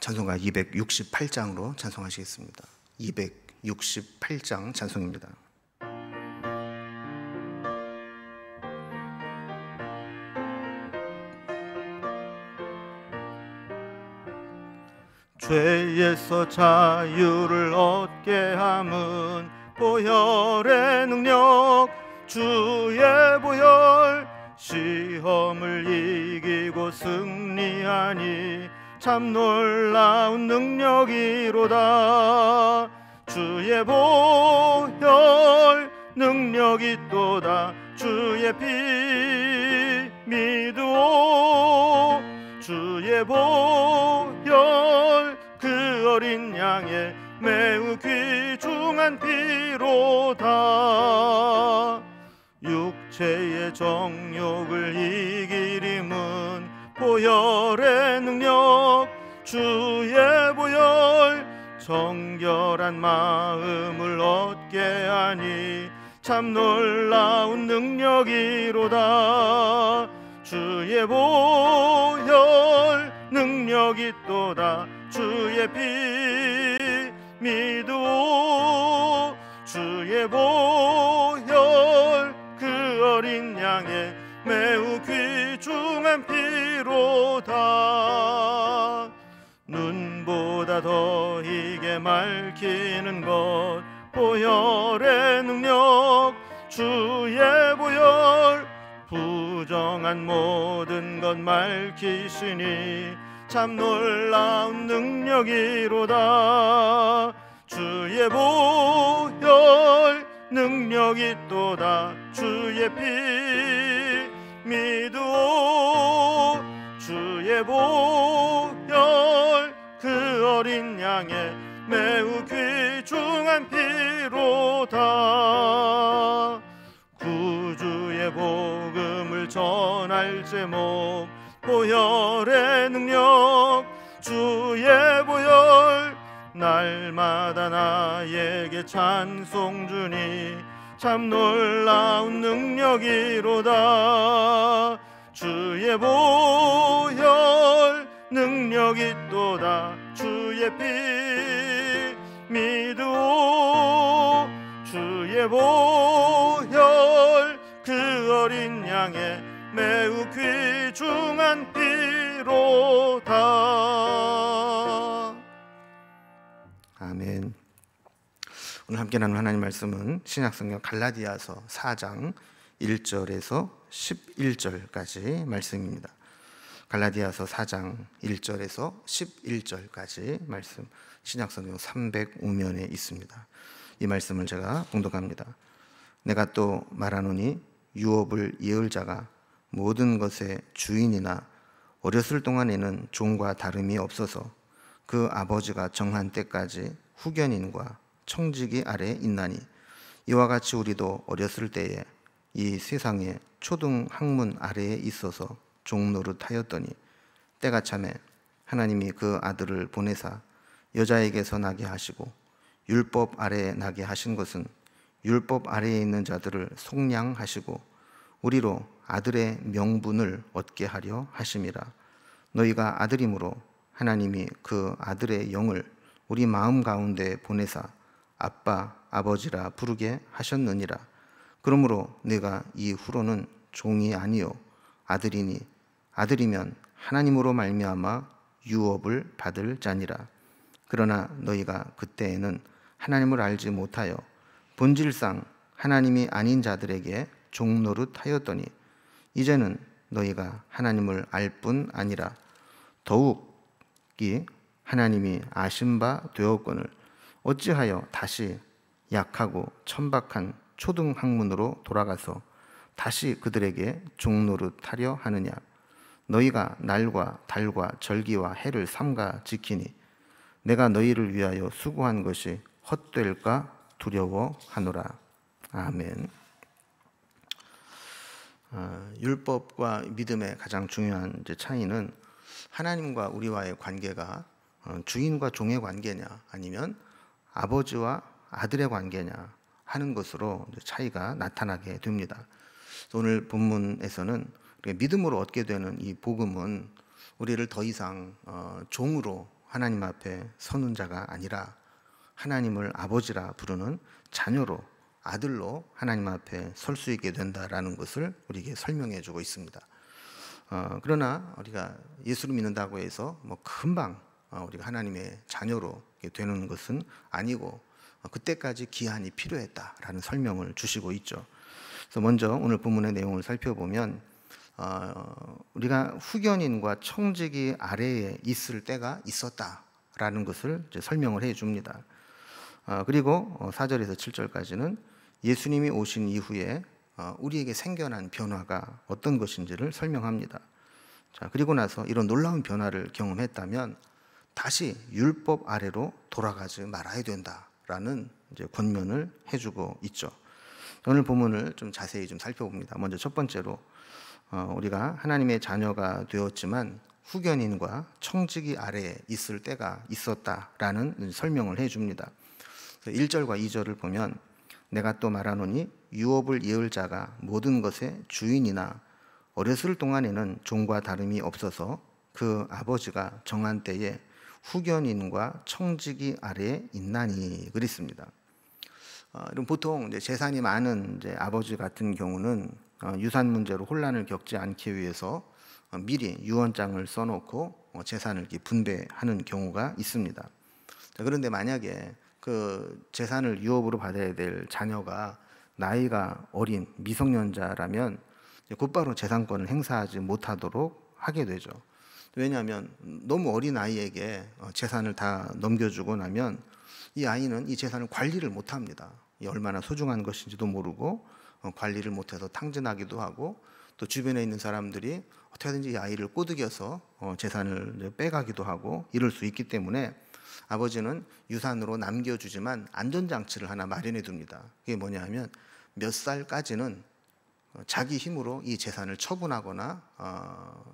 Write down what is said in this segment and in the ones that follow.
찬송가 268장으로 찬송하시겠습니다. 268장 찬송입니다. 죄에서 자유를 얻게 함은 보혈의 능력, 주의 보혈. 시험을 이기고 승리하니 참 놀라운 능력이로다. 주의 보혈 능력이 또다. 주의 피 믿으오. 주의 보혈 그 어린 양의 매우 귀중한 피로다. 육체의 정욕을 이기림은 보혈의 능력, 주의 보혈. 정결한 마음을 얻게 하니 참 놀라운 능력이로다. 주의 보혈 능력이 또다. 주의 피 믿으오. 주의 보혈 그 어린 양의 매우 귀중한 피로다. 눈보다 더 이게 밝히는 것 보혈의 능력, 주의 보혈. 부정한 모든 것 밝히시니 참 놀라운 능력이로다. 주의 보혈 능력이 또다. 주의 피 믿으오. 주의 보혈 그 어린 양의 매우 귀중한 피로다. 구주의 복음을 전할 제목 보혈의 능력, 주의 보혈. 날마다 나에게 찬송 주니 참 놀라운 능력이로다. 주의 보혈 능력이 또다. 주의 피 믿으오. 주의 보혈 그 어린 양의 매우 귀중한 피로다. 아멘. 오늘 함께 나눌 하나님 말씀은 신약성경 갈라디아서 4장 1절에서 11절까지 말씀입니다. 갈라디아서 4장 1절에서 11절까지 말씀, 신약성경 305면에 있습니다. 이 말씀을 제가 봉독합니다. 내가 또 말하노니 유업을 이을 자가 모든 것의 주인이나 어렸을 동안에는 종과 다름이 없어서 그 아버지가 정한 때까지 후견인과 청지기 아래에 있나니 이와 같이 우리도 어렸을 때에 이 세상의 초등 학문 아래에 있어서 종노릇하였더니 때가 차매 하나님이 그 아들을 보내사 여자에게서 나게 하시고 율법 아래에 나게 하신 것은 율법 아래에 있는 자들을 속량하시고 우리로 아들의 명분을 얻게 하려 하심이라. 너희가 아들이므로 하나님이 그 아들의 영을 우리 마음 가운데 보내사 아빠 아버지라 부르게 하셨느니라. 그러므로 내가 이후로는 종이 아니요 아들이니 아들이면 하나님으로 말미암아 유업을 받을 자니라. 그러나 너희가 그때에는 하나님을 알지 못하여 본질상 하나님이 아닌 자들에게 종노릇하였더니 이제는 너희가 하나님을 알 뿐 아니라 더욱이 하나님이 아신 바 되었거늘 어찌하여 다시 약하고 천박한 초등학문으로 돌아가서 다시 그들에게 종노릇하려 하느냐. 너희가 날과 달과 절기와 해를 삼가 지키니 내가 너희를 위하여 수고한 것이 헛될까 두려워하노라. 아멘. 율법과 믿음의 가장 중요한 차이는 하나님과 우리와의 관계가 주인과 종의 관계냐 아니면 아버지와 아들의 관계냐 하는 것으로 차이가 나타나게 됩니다. 오늘 본문에서는 믿음으로 얻게 되는 이 복음은 우리를 더 이상 종으로 하나님 앞에 서는 자가 아니라 하나님을 아버지라 부르는 자녀로, 아들로 하나님 앞에 설 수 있게 된다라는 것을 우리에게 설명해 주고 있습니다. 그러나 우리가 예수를 믿는다고 해서 뭐 금방 우리가 하나님의 자녀로 되는 것은 아니고 그때까지 기한이 필요했다라는 설명을 주시고 있죠. 그래서 먼저 오늘 본문의 내용을 살펴보면 우리가 후견인과 청지기 아래에 있을 때가 있었다라는 것을 이제 설명을 해 줍니다. 그리고 4절에서 7절까지는 예수님이 오신 이후에 우리에게 생겨난 변화가 어떤 것인지를 설명합니다. 자, 그리고 나서 이런 놀라운 변화를 경험했다면 다시 율법 아래로 돌아가지 말아야 된다라는 이제 권면을 해주고 있죠. 오늘 본문을 좀 자세히 좀 살펴봅니다. 먼저 첫 번째로 우리가 하나님의 자녀가 되었지만 후견인과 청지기 아래에 있을 때가 있었다라는 설명을 해줍니다. 1절과 2절을 보면 내가 또 말하노니 유업을 이을 자가 모든 것의 주인이나 어렸을 동안에는 종과 다름이 없어서 그 아버지가 정한 때에 후견인과 청지기 아래에 있나니 그랬습니다. 보통 이제 재산이 많은 이제 아버지 같은 경우는 유산 문제로 혼란을 겪지 않기 위해서 미리 유언장을 써놓고 재산을 이렇게 분배하는 경우가 있습니다. 그런데 만약에 그 재산을 유업으로 받아야 될 자녀가 나이가 어린 미성년자라면 곧바로 재산권을 행사하지 못하도록 하게 되죠. 왜냐하면 너무 어린 아이에게 재산을 다 넘겨주고 나면 이 아이는 이 재산을 관리를 못합니다. 얼마나 소중한 것인지도 모르고 관리를 못해서 탕진하기도 하고 또 주변에 있는 사람들이 어떻게든지 이 아이를 꼬드겨서 재산을 빼가기도 하고 이럴 수 있기 때문에 아버지는 유산으로 남겨주지만 안전장치를 하나 마련해 둡니다. 그게 뭐냐 하면 몇 살까지는 자기 힘으로 이 재산을 처분하거나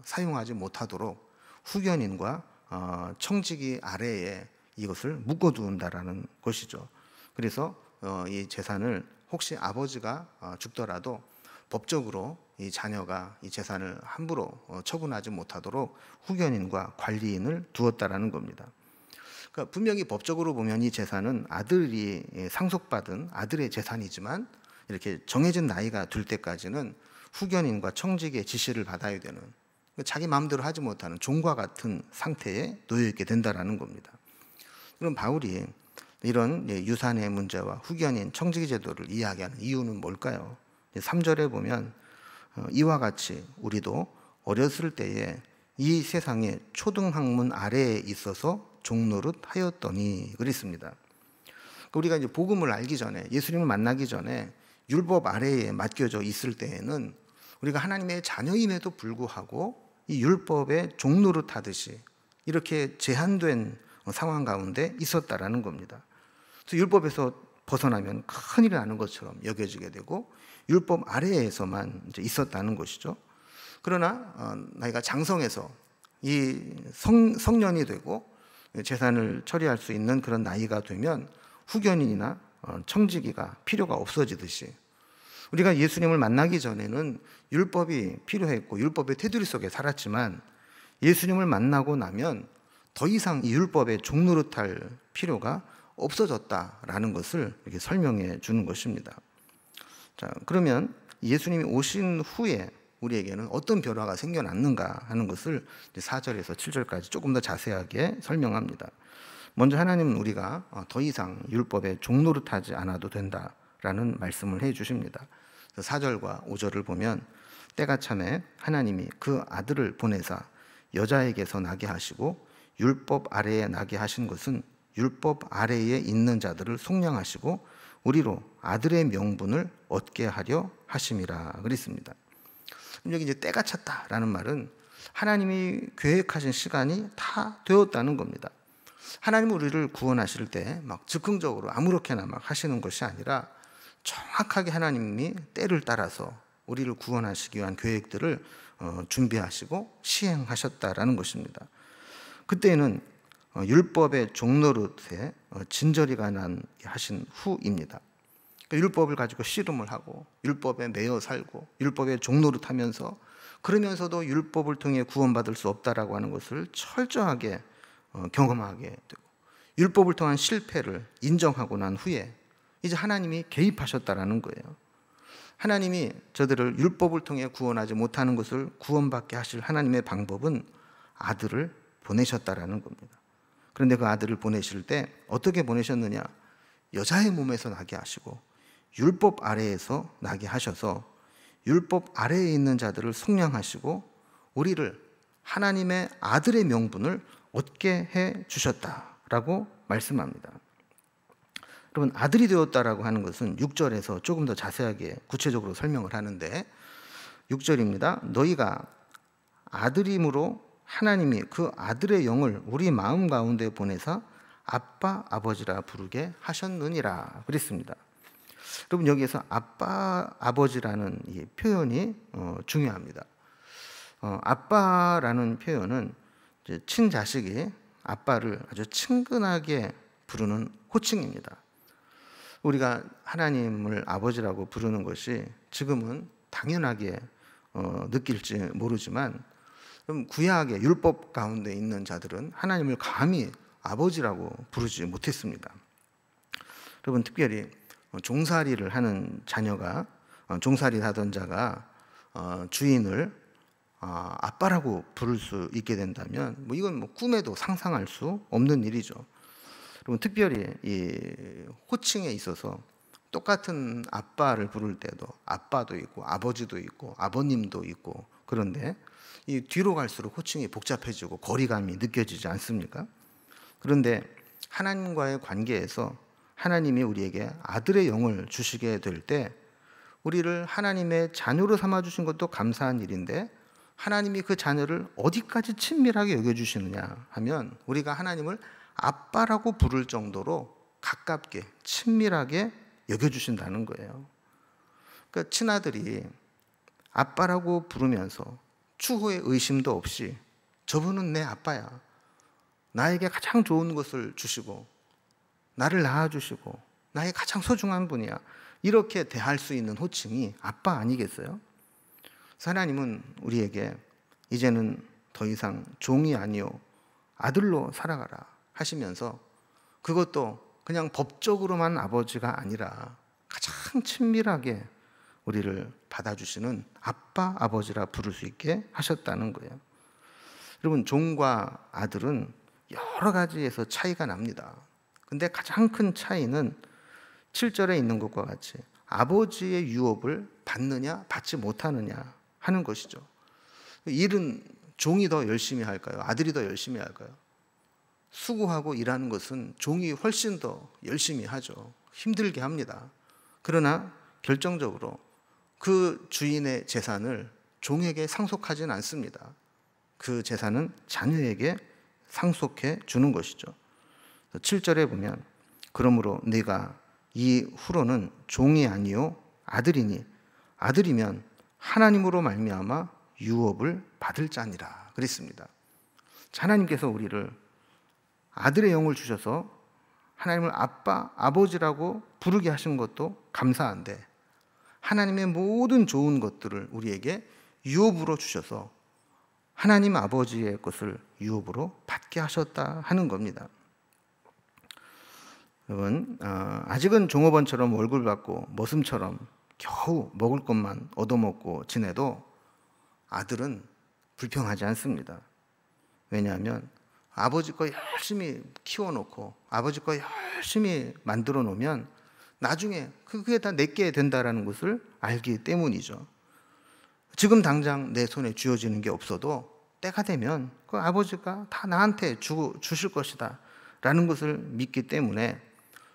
사용하지 못하도록 후견인과 청지기 아래에 이것을 묶어둔다라는 것이죠. 그래서 이 재산을 혹시 아버지가 죽더라도 법적으로 이 자녀가 이 재산을 함부로 처분하지 못하도록 후견인과 관리인을 두었다라는 겁니다. 그러니까 분명히 법적으로 보면 이 재산은 아들이 상속받은 아들의 재산이지만 이렇게 정해진 나이가 될 때까지는 후견인과 청지기의 지시를 받아야 되는 자기 마음대로 하지 못하는 종과 같은 상태에 놓여 있게 된다라는 겁니다. 그럼 바울이 이런 유산의 문제와 후견인 청지기 제도를 이야기하는 이유는 뭘까요? 3절에 보면 이와 같이 우리도 어렸을 때에 이 세상의 초등학문 아래에 있어서 종노릇 하였더니 그랬습니다. 우리가 이제 복음을 알기 전에 예수님을 만나기 전에 율법 아래에 맡겨져 있을 때에는 우리가 하나님의 자녀임에도 불구하고 이 율법의 종노릇 하듯이 이렇게 제한된 상황 가운데 있었다라는 겁니다. 그래서 율법에서 벗어나면 큰일이 나는 것처럼 여겨지게 되고 율법 아래에서만 이제 있었다는 것이죠. 그러나 나이가 장성해서 이 성년이 되고 재산을 처리할 수 있는 그런 나이가 되면 후견인이나 청지기가 필요가 없어지듯이 우리가 예수님을 만나기 전에는 율법이 필요했고 율법의 테두리 속에 살았지만 예수님을 만나고 나면 더 이상 이 율법의 종노릇할 필요가 없어졌다라는 것을 이렇게 설명해 주는 것입니다. 자, 그러면 예수님이 오신 후에 우리에게는 어떤 변화가 생겨났는가 하는 것을 4절에서 7절까지 조금 더 자세하게 설명합니다. 먼저 하나님은 우리가 더 이상 율법에 종노릇하지 않아도 된다라는 말씀을 해 주십니다. 4절과 5절을 보면 때가 참에 하나님이 그 아들을 보내사 여자에게서 나게 하시고 율법 아래에 나게 하신 것은 율법 아래에 있는 자들을 속량하시고 우리로 아들의 명분을 얻게 하려 하심이라 그랬습니다. 여기 이제 때가 찼다라는 말은 하나님이 계획하신 시간이 다 되었다는 겁니다. 하나님은 우리를 구원하실 때 막 즉흥적으로 아무렇게나 막 하시는 것이 아니라 정확하게 하나님이 때를 따라서 우리를 구원하시기 위한 계획들을 준비하시고 시행하셨다라는 것입니다. 그때는 율법의 종노릇에 진저리가 난 하신 후입니다. 그러니까 율법을 가지고 씨름을 하고 율법에 매여 살고 율법에 종노릇하면서 그러면서도 율법을 통해 구원받을 수 없다라고 하는 것을 철저하게 경험하게 되고, 율법을 통한 실패를 인정하고 난 후에 이제 하나님이 개입하셨다라는 거예요. 하나님이 저들을 율법을 통해 구원하지 못하는 것을 구원받게 하실 하나님의 방법은 아들을 보내셨다라는 겁니다. 그런데 그 아들을 보내실 때 어떻게 보내셨느냐? 여자의 몸에서 나게 하시고 율법 아래에서 나게 하셔서 율법 아래에 있는 자들을 속량하시고 우리를 하나님의 아들의 명분을 얻게 해 주셨다라고 말씀합니다. 여러분, 아들이 되었다라고 하는 것은 6절에서 조금 더 자세하게 구체적으로 설명을 하는데, 6절입니다. 너희가 아들임으로 하나님이 그 아들의 영을 우리 마음 가운데 보내사 아빠 아버지라 부르게 하셨느니라 그랬습니다. 여러분, 여기에서 아빠 아버지라는 이 표현이 중요합니다. 아빠라는 표현은 이제 친자식이 아빠를 아주 친근하게 부르는 호칭입니다. 우리가 하나님을 아버지라고 부르는 것이 지금은 당연하게 느낄지 모르지만, 구약의 율법 가운데 있는 자들은 하나님을 감히 아버지라고 부르지 못했습니다. 여러분, 특별히 종살이를 하는 자녀가, 종살이를 하던 자가 주인을 아빠라고 부를 수 있게 된다면 이건 꿈에도 상상할 수 없는 일이죠. 여러분, 특별히 이 호칭에 있어서 똑같은 아빠를 부를 때도 아빠도 있고 아버지도 있고 아버님도 있고, 그런데 이 뒤로 갈수록 호칭이 복잡해지고 거리감이 느껴지지 않습니까? 그런데 하나님과의 관계에서 하나님이 우리에게 아들의 영을 주시게 될 때 우리를 하나님의 자녀로 삼아주신 것도 감사한 일인데, 하나님이 그 자녀를 어디까지 친밀하게 여겨주시느냐 하면 우리가 하나님을 아빠라고 부를 정도로 가깝게 친밀하게 여겨주신다는 거예요. 그러니까 친아들이 아빠라고 부르면서 추후에 의심도 없이 저분은 내 아빠야, 나에게 가장 좋은 것을 주시고 나를 낳아주시고 나의 가장 소중한 분이야, 이렇게 대할 수 있는 호칭이 아빠 아니겠어요? 하나님은 우리에게 이제는 더 이상 종이 아니요 아들로 살아가라 하시면서, 그것도 그냥 법적으로만 아버지가 아니라 가장 친밀하게 우리를 받아주시는 아빠 아버지라 부를 수 있게 하셨다는 거예요. 여러분, 종과 아들은 여러 가지에서 차이가 납니다. 근데 가장 큰 차이는 7절에 있는 것과 같이 아버지의 유업을 받느냐 받지 못하느냐 하는 것이죠. 일은 종이 더 열심히 할까요? 아들이 더 열심히 할까요? 수고하고 일하는 것은 종이 훨씬 더 열심히 하죠. 힘들게 합니다. 그러나 결정적으로 그 주인의 재산을 종에게 상속하지는 않습니다. 그 재산은 자녀에게 상속해 주는 것이죠. 7절에 보면 그러므로 네가 이 후로는 종이 아니요 아들이니 아들이면 하나님으로 말미암아 유업을 받을 자니라 그랬습니다. 하나님께서 우리를 아들의 영을 주셔서 하나님을 아빠, 아버지라고 부르게 하신 것도 감사한데, 하나님의 모든 좋은 것들을 우리에게 유업으로 주셔서 하나님 아버지의 것을 유업으로 받게 하셨다 하는 겁니다. 여러분, 아직은 종업원처럼 월급 받고 머슴처럼 겨우 먹을 것만 얻어먹고 지내도 아들은 불평하지 않습니다. 왜냐하면 아버지 거 열심히 키워놓고 아버지 거 열심히 만들어 놓으면 나중에 그게 다 내게 된다라는 것을 알기 때문이죠. 지금 당장 내 손에 쥐어지는 게 없어도 때가 되면 그 아버지가 다 나한테 주실 것이다 라는 것을 믿기 때문에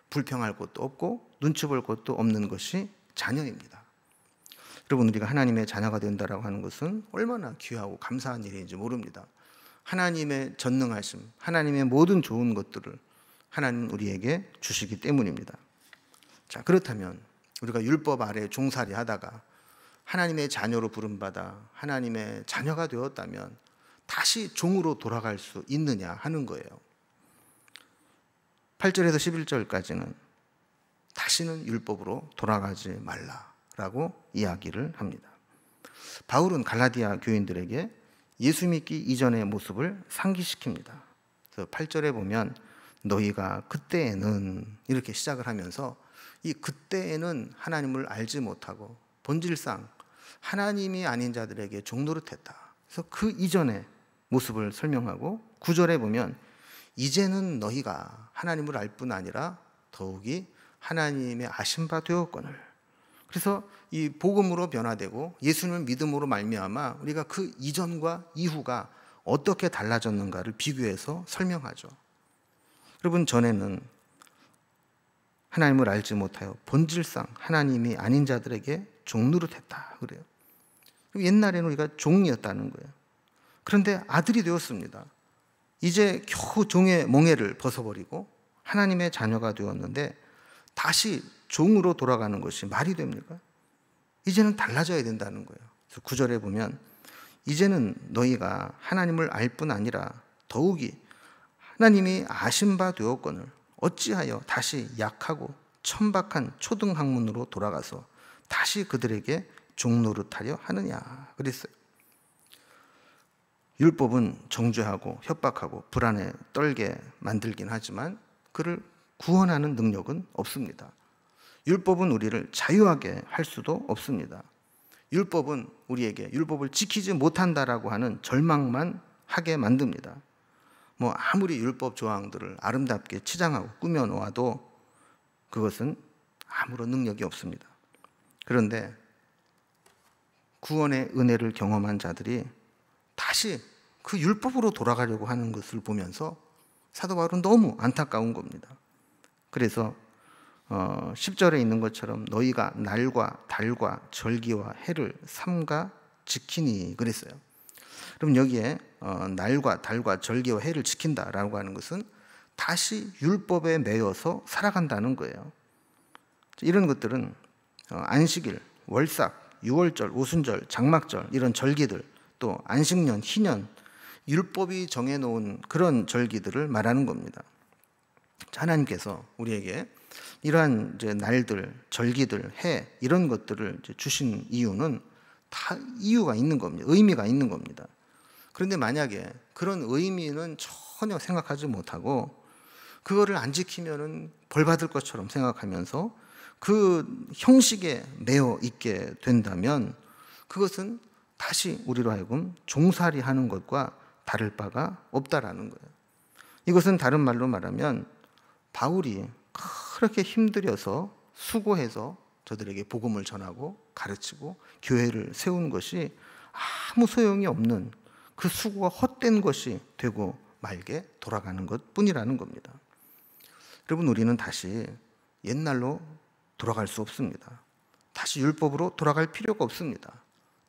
불평할 것도 없고 눈치 볼 것도 없는 것이 자녀입니다. 여러분, 우리가 하나님의 자녀가 된다라고 하는 것은 얼마나 귀하고 감사한 일인지 모릅니다. 하나님의 전능하심, 하나님의 모든 좋은 것들을 하나님은 우리에게 주시기 때문입니다. 자, 그렇다면 우리가 율법 아래 종살이 하다가 하나님의 자녀로 부름받아 하나님의 자녀가 되었다면 다시 종으로 돌아갈 수 있느냐 하는 거예요. 8절에서 11절까지는 다시는 율법으로 돌아가지 말라라고 이야기를 합니다. 바울은 갈라디아 교인들에게 예수 믿기 이전의 모습을 상기시킵니다. 그래서 8절에 보면 너희가 그때에는 이렇게 시작을 하면서 이 그때에는 하나님을 알지 못하고 본질상 하나님이 아닌 자들에게 종노릇했다. 그래서 그 이전의 모습을 설명하고 9절에 보면 이제는 너희가 하나님을 알 뿐 아니라 더욱이 하나님의 아신 바 되었거늘. 그래서 이 복음으로 변화되고 예수님을 믿음으로 말미암아 우리가 그 이전과 이후가 어떻게 달라졌는가를 비교해서 설명하죠. 여러분, 전에는 하나님을 알지 못하여 본질상 하나님이 아닌 자들에게 종노릇했다 그래요. 옛날에는 우리가 종이었다는 거예요. 그런데 아들이 되었습니다. 이제 겨우 종의 멍에를 벗어버리고 하나님의 자녀가 되었는데 다시 종으로 돌아가는 것이 말이 됩니까? 이제는 달라져야 된다는 거예요. 그래서 9절에 보면 이제는 너희가 하나님을 알 뿐 아니라 더욱이 하나님이 아신 바 되었거늘 어찌하여 다시 약하고 천박한 초등학문으로 돌아가서 다시 그들에게 종노릇하려 하느냐 그랬어요. 율법은 정죄하고 협박하고 불안에 떨게 만들긴 하지만 그를 구원하는 능력은 없습니다. 율법은 우리를 자유하게 할 수도 없습니다. 율법은 우리에게 율법을 지키지 못한다라고 하는 절망만 하게 만듭니다. 아무리 율법 조항들을 아름답게 치장하고 꾸며놓아도 그것은 아무런 능력이 없습니다. 그런데 구원의 은혜를 경험한 자들이 다시 그 율법으로 돌아가려고 하는 것을 보면서 사도 바울은 너무 안타까운 겁니다. 그래서 10절에 있는 것처럼 너희가 날과 달과 절기와 해를 삼가 지키니 그랬어요. 그럼 여기에 날과 달과 절기와 해를 지킨다라고 하는 것은 다시 율법에 매여서 살아간다는 거예요. 이런 것들은 안식일, 월삭, 유월절, 오순절, 장막절 이런 절기들, 또 안식년, 희년, 율법이 정해놓은 그런 절기들을 말하는 겁니다. 하나님께서 우리에게 이러한 이제 날들, 절기들, 해 이런 것들을 이제 주신 이유는 다 이유가 있는 겁니다. 의미가 있는 겁니다. 그런데 만약에 그런 의미는 전혀 생각하지 못하고 그거를 안 지키면은 벌 받을 것처럼 생각하면서 그 형식에 매여 있게 된다면 그것은 다시 우리로 하여금 종살이 하는 것과 다를 바가 없다라는 거예요. 이것은 다른 말로 말하면 바울이 그렇게 힘들여서 수고해서 저들에게 복음을 전하고 가르치고 교회를 세운 것이 아무 소용이 없는 그 수고가 헛된 것이 되고 말게 돌아가는 것 뿐이라는 겁니다. 여러분, 우리는 다시 옛날로 돌아갈 수 없습니다. 다시 율법으로 돌아갈 필요가 없습니다.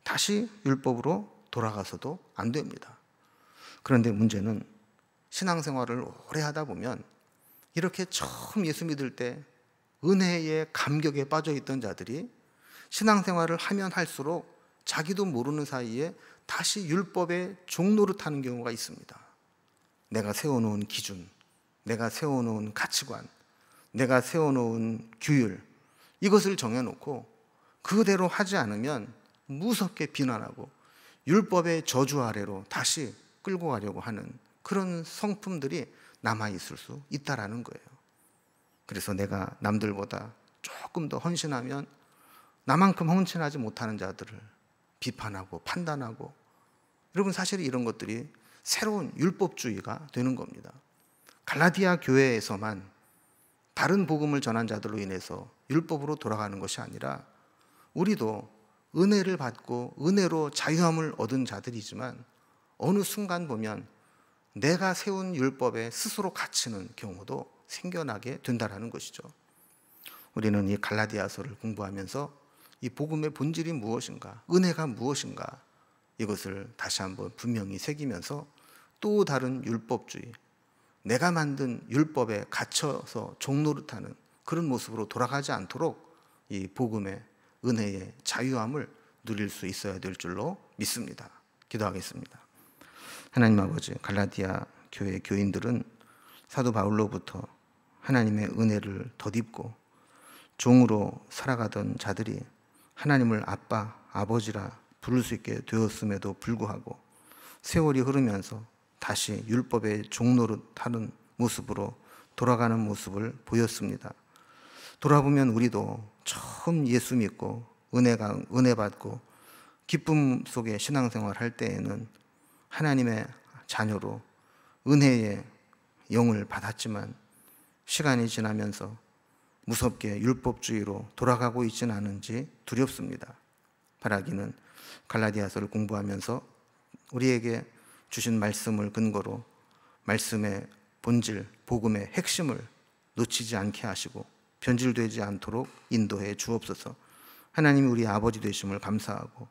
다시 율법으로 돌아가서도 안 됩니다. 그런데 문제는 신앙생활을 오래 하다 보면 이렇게 처음 예수 믿을 때 은혜의 감격에 빠져 있던 자들이 신앙생활을 하면 할수록 자기도 모르는 사이에 다시 율법의 종노릇하는 경우가 있습니다. 내가 세워놓은 기준, 내가 세워놓은 가치관, 내가 세워놓은 규율, 이것을 정해놓고 그대로 하지 않으면 무섭게 비난하고 율법의 저주 아래로 다시 끌고 가려고 하는 그런 성품들이 남아있을 수 있다라는 거예요. 그래서 내가 남들보다 조금 더 헌신하면 나만큼 헌신하지 못하는 자들을 비판하고 판단하고, 여러분 사실 이런 것들이 새로운 율법주의가 되는 겁니다. 갈라디아 교회에서만 다른 복음을 전한 자들로 인해서 율법으로 돌아가는 것이 아니라 우리도 은혜를 받고 은혜로 자유함을 얻은 자들이지만 어느 순간 보면 내가 세운 율법에 스스로 갇히는 경우도 생겨나게 된다는 것이죠. 우리는 이 갈라디아서를 공부하면서 이 복음의 본질이 무엇인가, 은혜가 무엇인가, 이것을 다시 한번 분명히 새기면서 또 다른 율법주의, 내가 만든 율법에 갇혀서 종노릇하는 그런 모습으로 돌아가지 않도록 이 복음의 은혜의 자유함을 누릴 수 있어야 될 줄로 믿습니다. 기도하겠습니다. 하나님 아버지, 갈라디아 교회 교인들은 사도 바울로부터 하나님의 은혜를 덧입고 종으로 살아가던 자들이 하나님을 아빠, 아버지라 부를 수 있게 되었음에도 불구하고 세월이 흐르면서 다시 율법의 종노릇하는 모습으로 돌아가는 모습을 보였습니다. 돌아보면 우리도 처음 예수 믿고 은혜 받고 기쁨 속에 신앙생활 할 때에는 하나님의 자녀로 은혜의 영을 받았지만 시간이 지나면서 무섭게 율법주의로 돌아가고 있지는 않은지 두렵습니다. 바라기는 갈라디아서를 공부하면서 우리에게 주신 말씀을 근거로 말씀의 본질, 복음의 핵심을 놓치지 않게 하시고 변질되지 않도록 인도해 주옵소서. 하나님이 우리 아버지 되심을 감사하고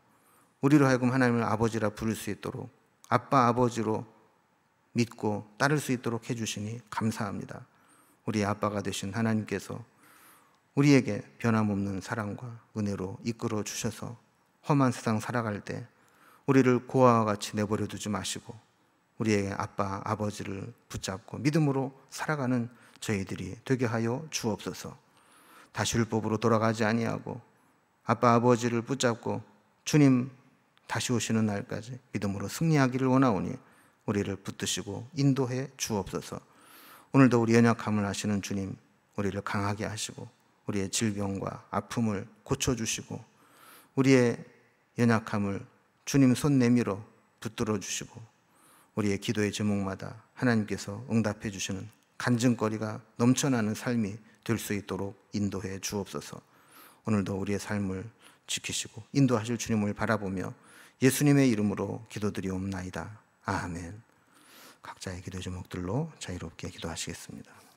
우리로 하여금 하나님을 아버지라 부를 수 있도록 아빠 아버지로 믿고 따를 수 있도록 해주시니 감사합니다. 우리 아빠가 되신 하나님께서 우리에게 변함없는 사랑과 은혜로 이끌어 주셔서 험한 세상 살아갈 때 우리를 고아와 같이 내버려 두지 마시고 우리의 아빠 아버지를 붙잡고 믿음으로 살아가는 저희들이 되게 하여 주옵소서. 다시 율법으로 돌아가지 아니하고 아빠 아버지를 붙잡고 주님 다시 오시는 날까지 믿음으로 승리하기를 원하오니 우리를 붙드시고 인도해 주옵소서. 오늘도 우리 연약함을 아시는 주님, 우리를 강하게 하시고 우리의 질병과 아픔을 고쳐주시고 우리의 연약함을 주님 손 내밀어 붙들어 주시고 우리의 기도의 제목마다 하나님께서 응답해 주시는 간증거리가 넘쳐나는 삶이 될 수 있도록 인도해 주옵소서. 오늘도 우리의 삶을 지키시고 인도하실 주님을 바라보며 예수님의 이름으로 기도드리옵나이다. 아멘. 각자의 기도 제목들로 자유롭게 기도하시겠습니다.